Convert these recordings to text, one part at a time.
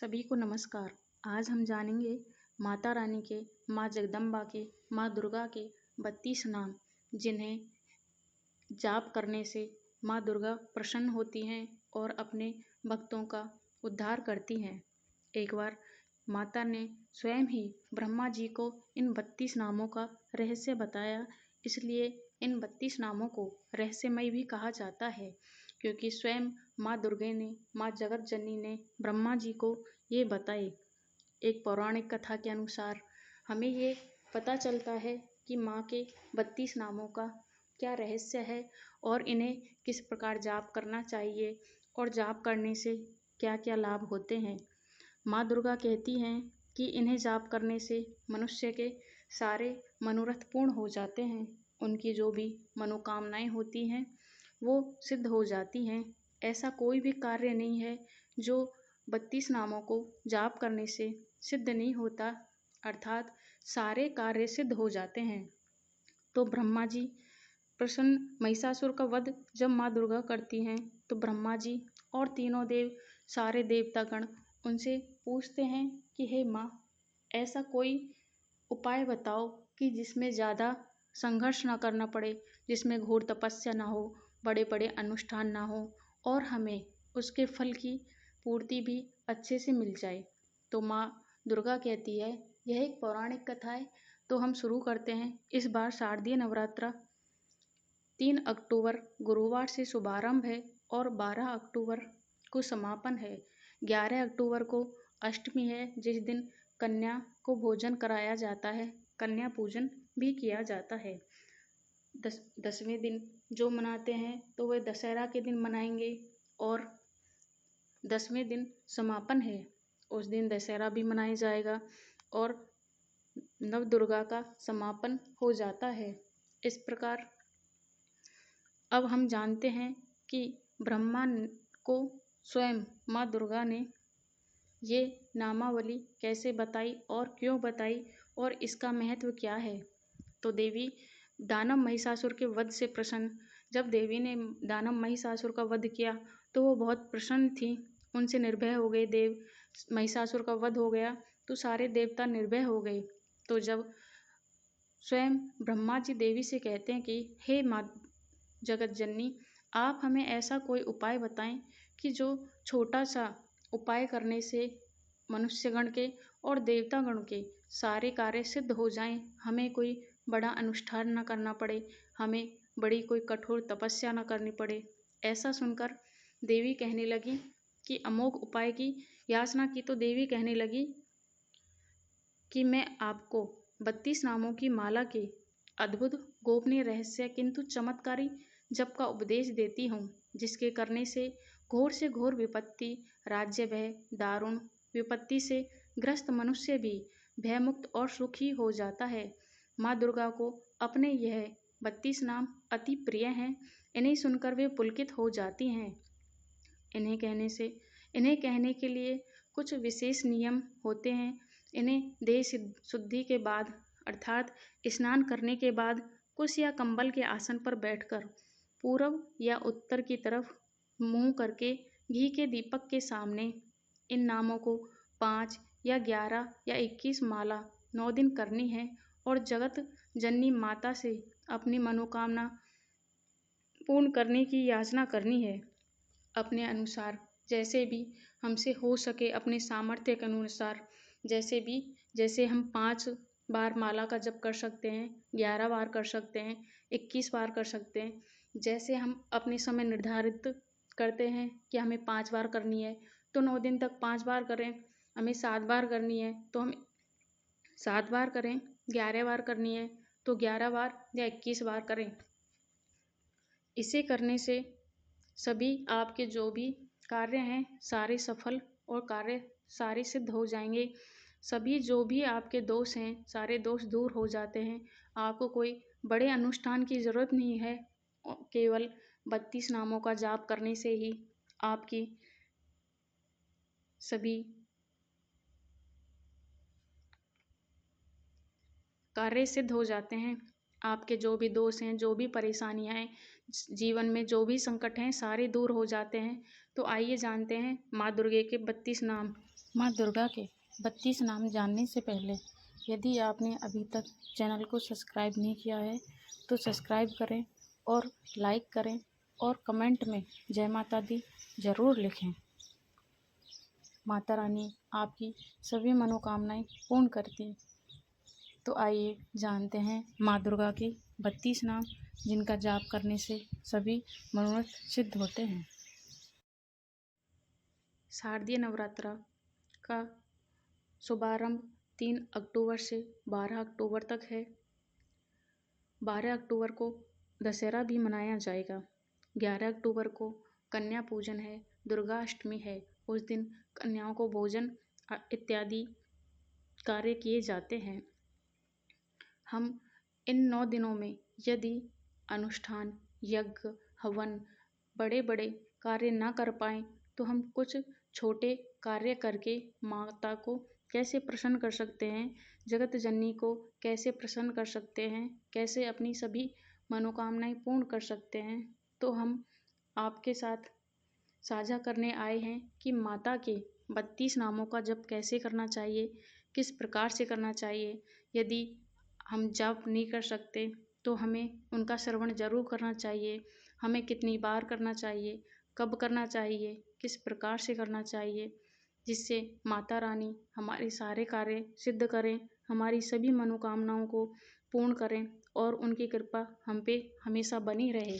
सभी को नमस्कार। आज हम जानेंगे माता रानी के, माँ जगदम्बा के, माँ दुर्गा के 32 नाम, जिन्हें जाप करने से माँ दुर्गा प्रसन्न होती हैं और अपने भक्तों का उद्धार करती हैं। एक बार माता ने स्वयं ही ब्रह्मा जी को इन 32 नामों का रहस्य बताया, इसलिए इन 32 नामों को रहस्यमय भी कहा जाता है, क्योंकि स्वयं माँ दुर्गा ने, माँ जगत जननी ने ब्रह्मा जी को ये बताए। एक पौराणिक कथा के अनुसार हमें ये पता चलता है कि माँ के 32 नामों का क्या रहस्य है और इन्हें किस प्रकार जाप करना चाहिए और जाप करने से क्या क्या लाभ होते हैं। माँ दुर्गा कहती हैं कि इन्हें जाप करने से मनुष्य के सारे मनोरथ पूर्ण हो जाते हैं, उनकी जो भी मनोकामनाएं होती हैं वो सिद्ध हो जाती हैं। ऐसा कोई भी कार्य नहीं है जो 32 नामों को जाप करने से सिद्ध नहीं होता, अर्थात सारे कार्य सिद्ध हो जाते हैं। तो ब्रह्मा जी प्रसन्न, महिषासुर का वध जब माँ दुर्गा करती हैं तो ब्रह्मा जी और तीनों देव, सारे देवतागण उनसे पूछते हैं कि हे माँ, ऐसा कोई उपाय बताओ कि जिसमें ज़्यादा संघर्ष ना करना पड़े, जिसमें घोर तपस्या ना हो, बड़े बड़े अनुष्ठान ना हो और हमें उसके फल की पूर्ति भी अच्छे से मिल जाए। तो माँ दुर्गा कहती है, यह एक पौराणिक कथा है, तो हम शुरू करते हैं। इस बार शारदीय नवरात्रा 3 अक्टूबर गुरुवार से शुभारंभ है और 12 अक्टूबर को समापन है। 11 अक्टूबर को अष्टमी है, जिस दिन कन्या को भोजन कराया जाता है, कन्या पूजन भी किया जाता है। 10वें दिन जो मनाते हैं तो वे दशहरा के दिन मनाएंगे और 10वें दिन समापन है, उस दिन दशहरा भी मनाया जाएगा और नव दुर्गा का समापन हो जाता है। इस प्रकार अब हम जानते हैं कि ब्रह्मा को स्वयं माँ दुर्गा ने ये नामावली कैसे बताई और क्यों बताई और इसका महत्व क्या है। तो देवी दानव महिषासुर के वध से प्रसन्न, जब देवी ने दानव महिषासुर का वध किया तो वो बहुत प्रसन्न थी, उनसे निर्भय हो गए देव। महिषासुर का वध हो गया तो सारे देवता निर्भय हो गए। तो जब स्वयं ब्रह्मा जी देवी से कहते हैं कि हे माँ जगत जननी, आप हमें ऐसा कोई उपाय बताएं कि जो छोटा सा उपाय करने से मनुष्यगण के और देवतागण के सारे कार्य सिद्ध हो जाएं, हमें कोई बड़ा अनुष्ठान न करना पड़े, हमें बड़ी कोई कठोर तपस्या न करनी पड़े। ऐसा सुनकर देवी कहने लगी कि अमोघ उपाय की याचना की तो देवी कहने लगी कि मैं आपको 32 नामों की माला के अद्भुत गोपनीय रहस्य किंतु चमत्कारी जप का उपदेश देती हूँ, जिसके करने से घोर विपत्ति, राज्य भय, दारुण विपत्ति से ग्रस्त मनुष्य भी भयमुक्त और सुखी हो जाता है। माँ दुर्गा को अपने यह 32 नाम अति प्रिय हैं, इन्हें सुनकर वे पुलकित हो जाती हैं। इन्हें कहने के लिए कुछ विशेष नियम होते हैं। इन्हें देह शुद्धि के बाद अर्थात स्नान करने के बाद कुश या कंबल के आसन पर बैठकर पूर्व या उत्तर की तरफ मुंह करके घी के दीपक के सामने इन नामों को 5 या 11 या 21 माला 9 दिन करनी है और जगत जननी माता से अपनी मनोकामना पूर्ण करने की याचना करनी है। अपने अनुसार जैसे भी हमसे हो सके, अपने सामर्थ्य के अनुसार जैसे हम 5 बार माला का जप कर सकते हैं, 11 बार कर सकते हैं, 21 बार कर सकते हैं। जैसे हम अपने समय निर्धारित करते हैं कि हमें 5 बार करनी है तो 9 दिन तक 5 बार करें, हमें 7 बार करनी है तो हम 7 बार करें, 11 बार करनी है तो 11 बार या 21 बार करें। इसे करने से सभी आपके जो भी कार्य हैं सारे सफल और कार्य सारे सिद्ध हो जाएंगे। सभी जो भी आपके दोष हैं सारे दोष दूर हो जाते हैं। आपको कोई बड़े अनुष्ठान की ज़रूरत नहीं है, केवल 32 नामों का जाप करने से ही आपकी सभी कार्य सिद्ध हो जाते हैं। आपके जो भी दोष हैं, जो भी परेशानियां हैं, जीवन में जो भी संकट हैं, सारे दूर हो जाते हैं। तो आइए जानते हैं माँ दुर्गे के 32 नाम। माँ दुर्गा के 32 नाम जानने से पहले यदि आपने अभी तक चैनल को सब्सक्राइब नहीं किया है तो सब्सक्राइब करें और लाइक करें और कमेंट में जय माता दी ज़रूर लिखें। माता रानी आपकी सभी मनोकामनाएं पूर्ण करती हैं। तो आइए जानते हैं माँ दुर्गा के 32 नाम जिनका जाप करने से सभी मनोरथ सिद्ध होते हैं। शारदीय नवरात्र का शुभारंभ 3 अक्टूबर से 12 अक्टूबर तक है। 12 अक्टूबर को दशहरा भी मनाया जाएगा। 11 अक्टूबर को कन्या पूजन है, दुर्गा अष्टमी है। उस दिन कन्याओं को भोजन इत्यादि कार्य किए जाते हैं। हम इन 9 दिनों में यदि अनुष्ठान, यज्ञ, हवन, बड़े बड़े कार्य ना कर पाएँ तो हम कुछ छोटे कार्य करके माता को कैसे प्रसन्न कर सकते हैं, जगत जननी को कैसे प्रसन्न कर सकते हैं, कैसे अपनी सभी मनोकामनाएं पूर्ण कर सकते हैं, तो हम आपके साथ साझा करने आए हैं कि माता के 32 नामों का जप कैसे करना चाहिए, किस प्रकार से करना चाहिए। यदि हम जप नहीं कर सकते तो हमें उनका श्रवण जरूर करना चाहिए। हमें कितनी बार करना चाहिए, कब करना चाहिए, किस प्रकार से करना चाहिए, जिससे माता रानी हमारे सारे कार्य सिद्ध करें, हमारी सभी मनोकामनाओं को पूर्ण करें और उनकी कृपा हम पे हमेशा बनी रहे।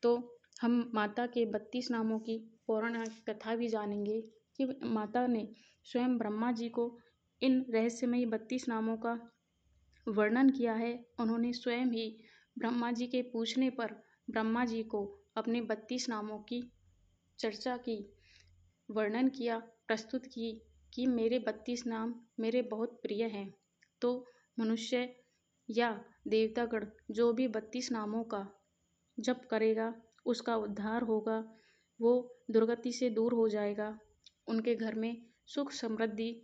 तो हम माता के 32 नामों की पौराणिक कथा भी जानेंगे कि माता ने स्वयं ब्रह्मा जी को इन रहस्यमयी 32 नामों का वर्णन किया है। उन्होंने स्वयं ही ब्रह्मा जी के पूछने पर ब्रह्मा जी को अपने 32 नामों की चर्चा की, वर्णन किया, प्रस्तुत की कि मेरे 32 नाम मेरे बहुत प्रिय हैं। तो मनुष्य या देवतागण जो भी 32 नामों का जप करेगा उसका उद्धार होगा, वो दुर्गति से दूर हो जाएगा, उनके घर में सुख समृद्धि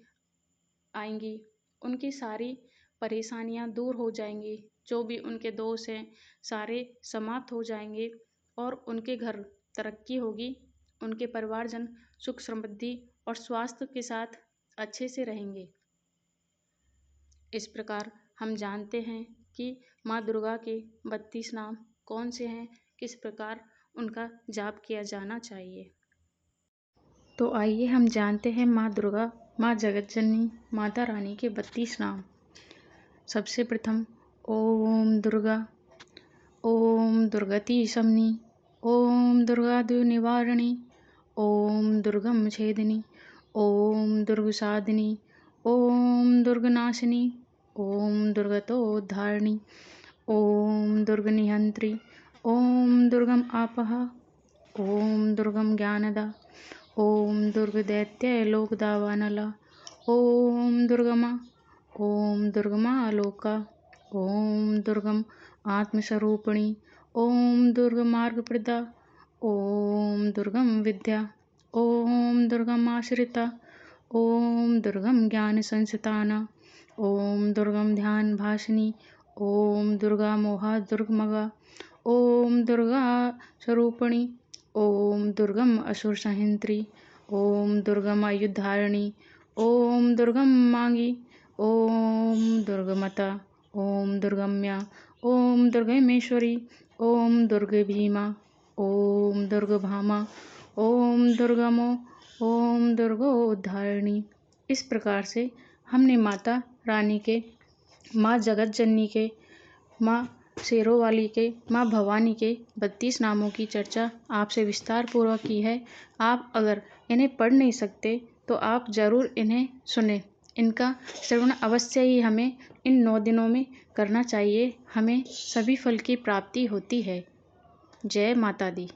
आएंगी, उनकी सारी परेशानियां दूर हो जाएंगी, जो भी उनके दोष हैं सारे समाप्त हो जाएंगे और उनके घर तरक्की होगी, उनके परिवारजन सुख समृद्धि और स्वास्थ्य के साथ अच्छे से रहेंगे। इस प्रकार हम जानते हैं कि माँ दुर्गा के 32 नाम कौन से हैं, किस प्रकार उनका जाप किया जाना चाहिए। तो आइए हम जानते हैं माँ दुर्गा, माँ जगतजननी, माता रानी के 32 नाम। सबसे प्रथम ओम दुर्गा, ओम दुर्गति शमनी, ओम दुर्गादु निवारणी, ओम दुर्गम छेदिनी, ओम दुर्गसादिनी, ओम दुर्गनाशिनी, ओम दुर्गतोद्धारिणी, ओम दुर्गनिहंत्री, ओम दुर्गम आपः, ओम दुर्गम ज्ञानदा, ओम दुर्गदैत्य लोकदावानला, ओम दुर्गमा, ओम दुर्गमा आलोका, ओम दुर्गम आत्मस्वरूपिणी, ओम दुर्गमार्गप्रदा, ओम दुर्गम विद्या, ओम दुर्गम आश्रिता, ओम दुर्गम ज्ञान संस्थाना, ओम दुर्गम ध्यान भाषिनी, ओम दुर्गा मोहा दुर्गमगा, ओम दुर्गा स्वरूपिणी, ओम दुर्गम असुर संहित्री, ओम दुर्गम आयुधारिणी, ओम दुर्गम मांगी, ओम दुर्गमता, ओम दुर्गम्या, ओम दुर्गमेश्वरी, ओम दुर्गे भीमा, ओम दुर्गभामा, ओम दुर्गमो, ओम दुर्गोद्धारिणी। इस प्रकार से हमने माता रानी के, माँ जगत जननी के, माँ शेरों वाली के, माँ भवानी के 32 नामों की चर्चा आपसे विस्तार पूर्वक की है। आप अगर इन्हें पढ़ नहीं सकते तो आप ज़रूर इन्हें सुने। इनका श्रवण अवश्य ही हमें इन 9 दिनों में करना चाहिए, हमें सभी फल की प्राप्ति होती है। जय माता दी।